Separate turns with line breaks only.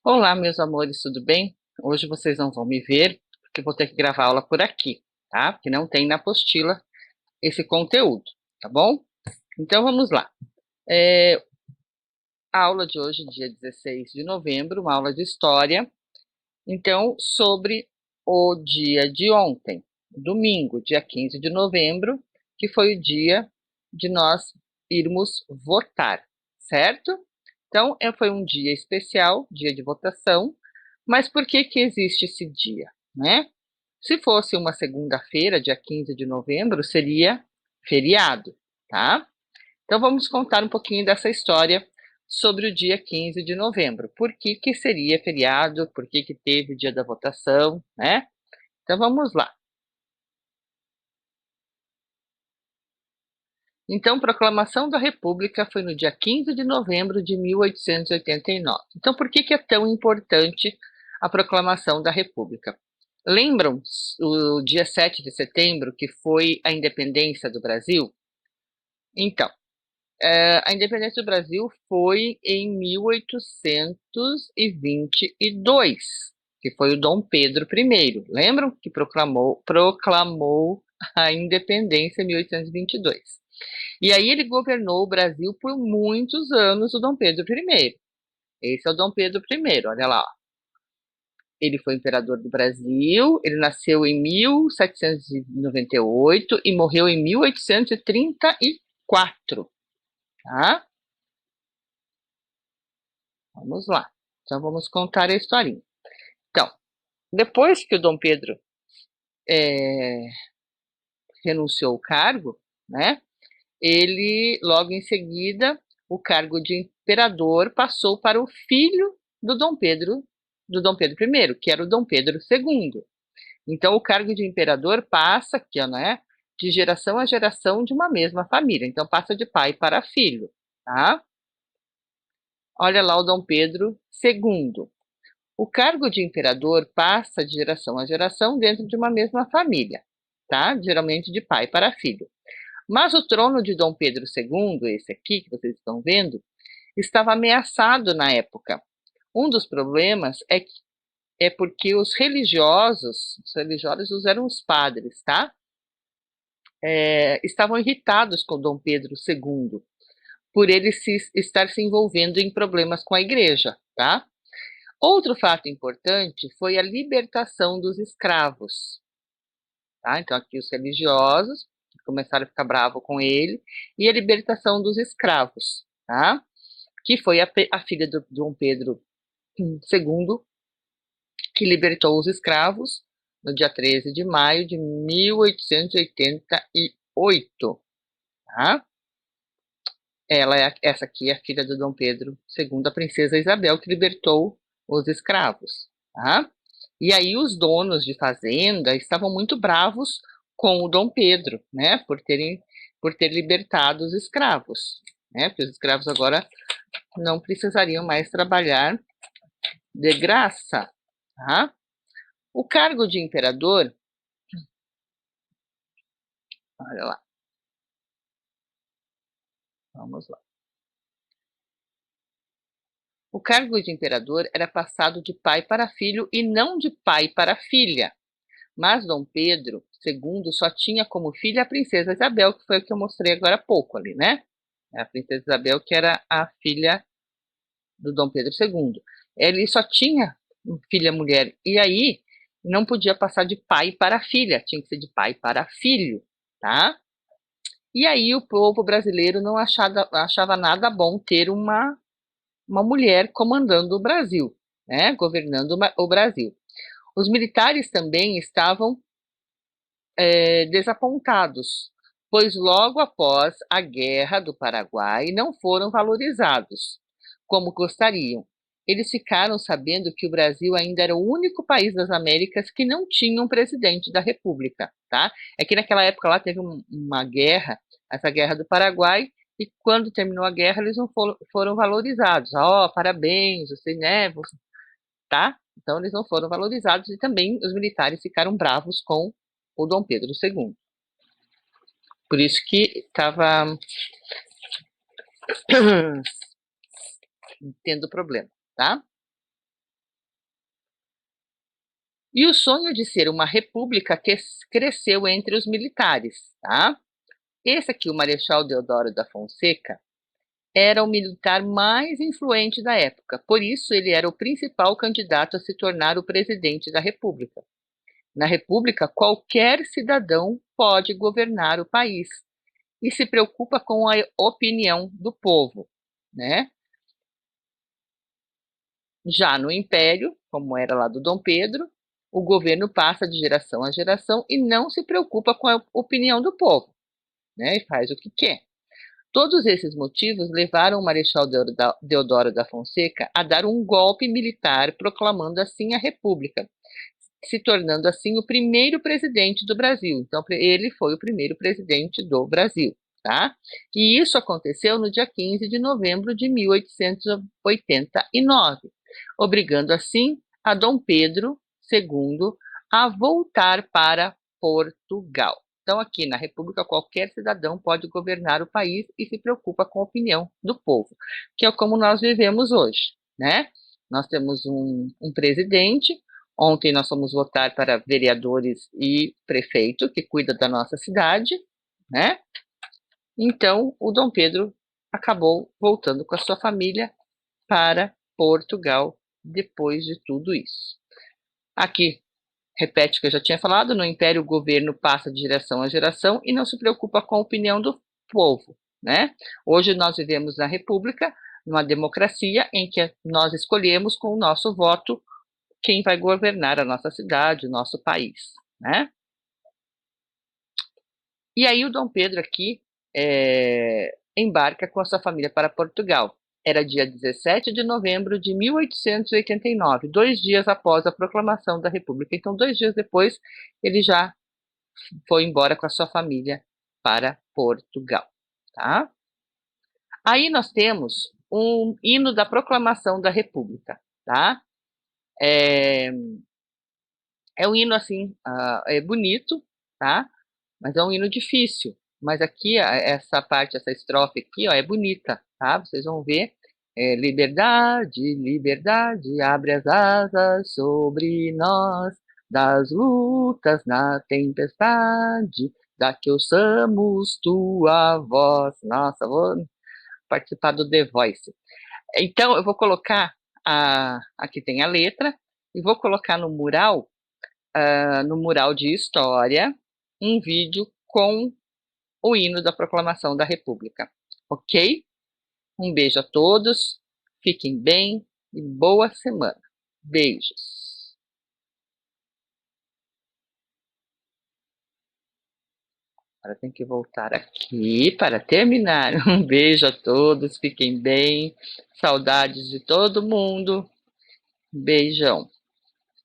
Olá, meus amores, tudo bem? Hoje vocês não vão me ver, porque eu vou ter que gravar aula por aqui, tá? Porque não tem na apostila esse conteúdo, tá bom? Então vamos lá. A aula de hoje, dia 16 de novembro, uma aula de história. Então, sobre o dia de ontem, domingo, dia 15 de novembro, que foi o dia de nós irmos votar, certo? Então, foi um dia especial, dia de votação, mas por que que existe esse dia, né? Se fosse uma segunda-feira, dia 15 de novembro, seria feriado, tá? Então vamos contar um pouquinho dessa história sobre o dia 15 de novembro. Por que que seria feriado? Por que que teve o dia da votação, né? Então vamos lá. Então, a proclamação da República foi no dia 15 de novembro de 1889. Então, por que que é tão importante a proclamação da República? Lembram o dia 7 de setembro, que foi a independência do Brasil? Então, a independência do Brasil foi em 1822, que foi o Dom Pedro I. Lembram que proclamou a independência em 1822. E aí ele governou o Brasil por muitos anos, o Dom Pedro I. Esse é o Dom Pedro I, olha lá. Ele foi imperador do Brasil, ele nasceu em 1798 e morreu em 1834, tá? Vamos lá. Então vamos contar a historinha. Então, depois que o Dom Pedro é, renunciou ao cargo, né? Ele logo em seguida o cargo de imperador passou para o filho do Dom Pedro I, que era o Dom Pedro II. Então o cargo de imperador passa aqui, né? De geração a geração de uma mesma família. Então passa de pai para filho, tá? Olha lá o Dom Pedro II. O cargo de imperador passa de geração a geração dentro de uma mesma família, tá? Geralmente de pai para filho. Mas o trono de Dom Pedro II, esse aqui que vocês estão vendo, estava ameaçado na época. Um dos problemas é porque os religiosos eram os padres, tá? Estavam irritados com Dom Pedro II, por ele estar se envolvendo em problemas com a igreja, tá? Outro fato importante foi a libertação dos escravos. Tá? Então, aqui os religiosos começaram a ficar bravos com ele, e a libertação dos escravos, tá? Que foi a filha do Dom Pedro II, que libertou os escravos no dia 13 de maio de 1888. Tá? Essa aqui é a filha do Dom Pedro II, a princesa Isabel, que libertou os escravos. Tá? E aí os donos de fazenda estavam muito bravos com o Dom Pedro, né, por ter libertado os escravos, né, porque os escravos agora não precisariam mais trabalhar de graça, tá? O cargo de imperador, olha lá, vamos lá. O cargo de imperador era passado de pai para filho e não de pai para filha. Mas Dom Pedro II só tinha como filha a princesa Isabel, que foi o que eu mostrei agora há pouco ali, né? A princesa Isabel, que era a filha do Dom Pedro II. Ele só tinha filha mulher. E aí não podia passar de pai para filha, tinha que ser de pai para filho, tá? E aí o povo brasileiro não achava nada bom ter uma mulher comandando o Brasil, né? Governando o Brasil. Os militares também estavam desapontados, pois logo após a Guerra do Paraguai não foram valorizados como gostariam. Eles ficaram sabendo que o Brasil ainda era o único país das Américas que não tinha um presidente da República, tá? É que naquela época lá teve uma guerra, essa Guerra do Paraguai, e quando terminou a guerra eles não foram valorizados. Ó, oh, parabéns, você, né, tá? Então eles não foram valorizados e também os militares ficaram bravos com o Dom Pedro II. Por isso que estava tendo problema, tá? E o sonho de ser uma república cresceu entre os militares, tá? Esse aqui, o Marechal Deodoro da Fonseca, era o militar mais influente da época, por isso ele era o principal candidato a se tornar o presidente da República. Na República, qualquer cidadão pode governar o país e se preocupa com a opinião do povo, né? Já no Império, como era lá do Dom Pedro, o governo passa de geração a geração e não se preocupa com a opinião do povo, né? E faz o que quer. Todos esses motivos levaram o Marechal Deodoro da Fonseca a dar um golpe militar, proclamando assim a República, se tornando assim o primeiro presidente do Brasil. Então, ele foi o primeiro presidente do Brasil, tá? E isso aconteceu no dia 15 de novembro de 1889, obrigando assim a Dom Pedro II a voltar para Portugal. Então, aqui na República, qualquer cidadão pode governar o país e se preocupa com a opinião do povo, que é como nós vivemos hoje, né? Nós temos um presidente. Ontem nós fomos votar para vereadores e prefeito, que cuida da nossa cidade, né? Então, o Dom Pedro acabou voltando com a sua família para Portugal depois de tudo isso. Aqui, repete o que eu já tinha falado, no Império o governo passa de geração a geração e não se preocupa com a opinião do povo, né? Hoje nós vivemos na República, numa democracia em que nós escolhemos com o nosso voto quem vai governar a nossa cidade, o nosso país, né? E aí o Dom Pedro aqui embarca com a sua família para Portugal. Era dia 17 de novembro de 1889, 2 dias após a proclamação da República. Então, 2 dias depois, ele já foi embora com a sua família para Portugal, tá? Aí nós temos um hino da proclamação da República, tá? É um hino assim, é bonito, tá? Mas é um hino difícil. Mas aqui, essa parte, essa estrofe aqui, ó, é bonita, tá? Vocês vão ver. Liberdade, liberdade, abre as asas sobre nós, das lutas na tempestade, da que ouçamos tua voz. Nossa, vou participar do The Voice. Então, eu vou colocar, aqui tem a letra, e vou colocar no mural de história, um vídeo com o hino da proclamação da República. Ok? Um beijo a todos, fiquem bem e boa semana. Beijos. Agora tem que voltar aqui para terminar. Um beijo a todos, fiquem bem. Saudades de todo mundo. Beijão.